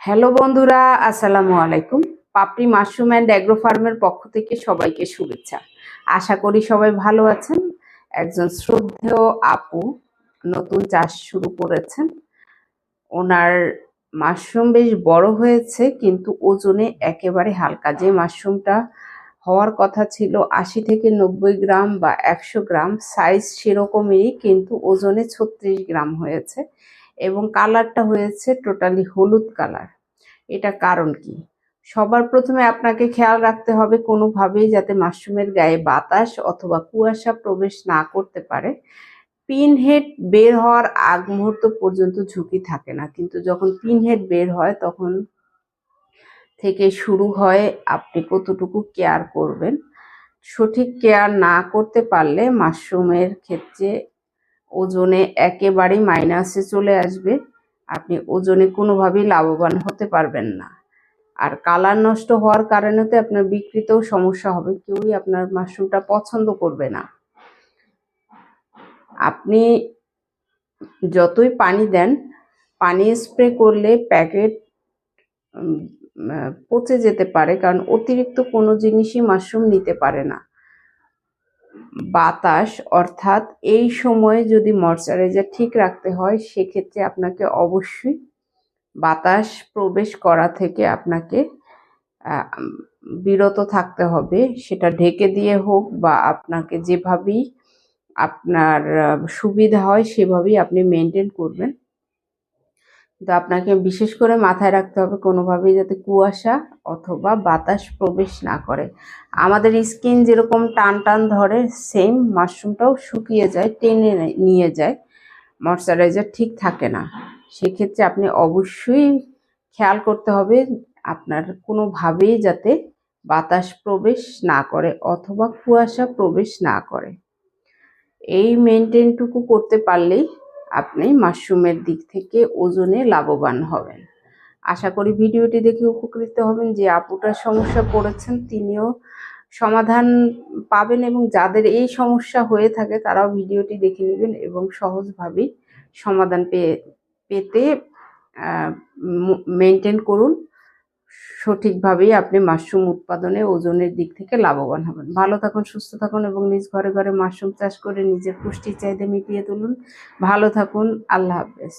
Hello বন্ধুরা, আসসালামু আলাইকুম। পাপড়ি মাশরুম অ্যান্ড অ্যাগ্রো ফার্মের পক্ষ থেকে সবাইকে শুভেচ্ছা। আশা করি সবাই ভালো আছেন। একজন শ্রদ্ধেয় আপু নতুন চাষ শুরু করেছেন। ওনার মাশরুম বেশ বড় হয়েছে, কিন্তু ওজনে একেবারে হালকা। যে মাশরুমটা হওয়ার কথা ছিল ৮০ থেকে ৯০ গ্রাম বা ১০০ গ্রাম, সাইজ সেরকমই, কিন্তু ওজনে ৩৬ গ্রাম হয়েছে এবং কালারটা হয়েছে টোটালি হলুদ কালার। এটা কারণ কি? সবার প্রথমে আপনাকে খেয়াল রাখতে হবে কোনোভাবেই যাতে মাশরুমের গায়ে বাতাস অথবা কুয়াশা প্রবেশ না করতে পারে। পিন হেড বের হওয়ার আগ মুহূর্ত পর্যন্ত ঝুঁকি থাকে না, কিন্তু যখন পিন হেড বের হয় তখন থেকে শুরু হয় আপনি কতটুকু কেয়ার করবেন। সঠিক কেয়ার না করতে পারলে মাশরুমের ক্ষেত্রে ওজনে একেবারেই মাইনাসে চলে আসবে। আপনি ওজনে কোনোভাবেই লাভবান হতে পারবেন না। আর কালার নষ্ট হওয়ার কারণে তো আপনার বিক্রিতেও সমস্যা হবে, কেউই আপনার মাশরুমটা পছন্দ করবে না। আপনি যতই পানি দেন, পানি স্প্রে করলে প্যাকেট পচে যেতে পারে, কারণ অতিরিক্ত কোনো জিনিসই মাশরুম নিতে পারে না। বাতাস অর্থাৎ এই সময়ে যদি ময়শ্চারাইজার ঠিক রাখতে হয়, সেক্ষেত্রে আপনাকে অবশ্যই বাতাস প্রবেশ করা থেকে আপনাকে বিরত থাকতে হবে। সেটা ঢেকে দিয়ে হোক বা আপনাকে যেভাবেই আপনার সুবিধা হয় সেভাবেই আপনি মেনটেন করবেন। তো আপনাকে বিশেষ করে মাথায় রাখতে হবে কোনোভাবেই যাতে কুয়াশা অথবা বাতাস প্রবেশ না করে। আমাদের স্কিন যেরকম টান টান ধরে, সেম মাশরুমটাও শুকিয়ে যায়, টেনে নিয়ে যায়, ময়শ্চারাইজার ঠিক থাকে না। সেক্ষেত্রে আপনি অবশ্যই খেয়াল করতে হবে আপনার কোনোভাবেই যাতে বাতাস প্রবেশ না করে অথবা কুয়াশা প্রবেশ না করে। এই মেনটেনটুকু করতে পারলেই আপনি মাশরুমের দিক থেকে ওজনে লাভবান হবেন। আশা করি ভিডিওটি দেখে উপকৃত হবেন। যে আপুটার সমস্যা পড়েছেন তিনিও সমাধান পাবেন, এবং যাদের এই সমস্যা হয়ে থাকে তারাও ভিডিওটি দেখে নেবেন এবং সহজভাবেই সমাধান পেতে মেনটেন করুন। সঠিকভাবেই আপনি মাশরুম উৎপাদনে ওজনের দিক থেকে লাভবান হবেন। ভালো থাকুন, সুস্থ থাকুন এবং নিজ ঘরে ঘরে মাশরুম চাষ করে নিজের পুষ্টির চাহিদা মিটিয়ে তুলুন। ভালো থাকুন, আল্লাহ হাফেজ।